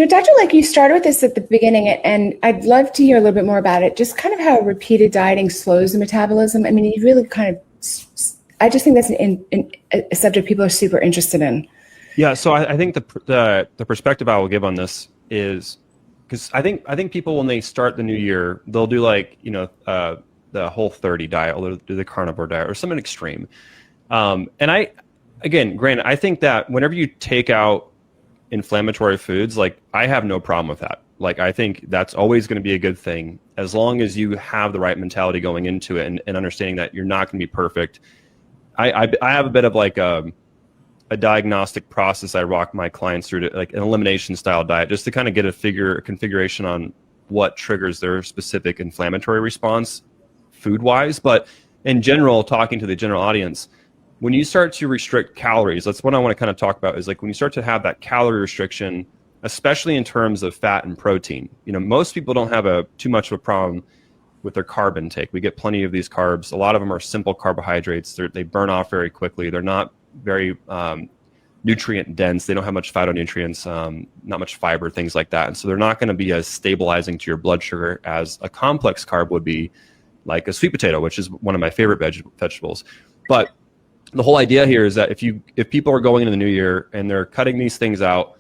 Dr. Lake, you started with this at the beginning, and I'd love to hear a little bit more about it. Just kind of how repeated dieting slows the metabolism. I mean, you really kind of, I just think that's a subject people are super interested in. Yeah, so I think the perspective I will give on this is because I think people when they start the new year, they'll do like the Whole30 diet, or they'll do the carnivore diet, or something extreme. And again, granted, I think that whenever you take out inflammatory foods, like I have no problem with that. Like I think that's always going to be a good thing as long as you have the right mentality going into it and understanding that you're not going to be perfect. I have a bit of like a diagnostic process I walk my clients through, to like an elimination style diet, just to kind of get a configuration on what triggers their specific inflammatory response food wise. But in general, talking to the general audience, when you start to restrict calories, that's what I want to kind of talk about, is like when you start to have that calorie restriction, especially in terms of fat and protein. Most people don't have too much of a problem with their carb intake. We get plenty of these carbs. A lot of them are simple carbohydrates. They burn off very quickly. They're not very nutrient dense. They don't have much phytonutrients, not much fiber, things like that. And so they're not going to be as stabilizing to your blood sugar as a complex carb would be, like a sweet potato, which is one of my favorite vegetables. But the whole idea here is that if people are going into the new year and they're cutting these things out,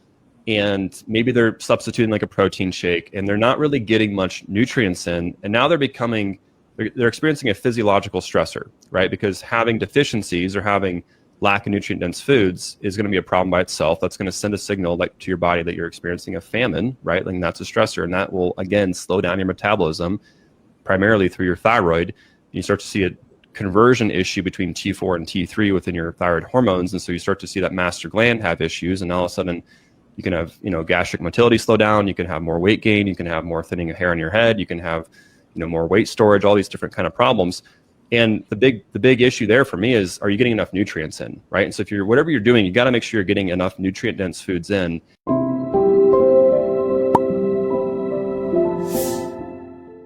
and maybe they're substituting like a protein shake, and they're not really getting much nutrients in, and now they're experiencing a physiological stressor, right? Because having deficiencies or having lack of nutrient dense foods is going to be a problem by itself. That's going to send a signal like to your body that you're experiencing a famine, right? Like that's a stressor, and that will again slow down your metabolism, primarily through your thyroid. You start to see a conversion issue between T4 and T3 within your thyroid hormones, and so you start to see that master gland have issues, and all of a sudden you can have gastric motility slow down, you can have more weight gain, you can have more thinning of hair on your head, you can have more weight storage, all these different kind of problems. And the big issue there for me is, are you getting enough nutrients in, right? And so whatever you're doing, you got to make sure you're getting enough nutrient dense foods in.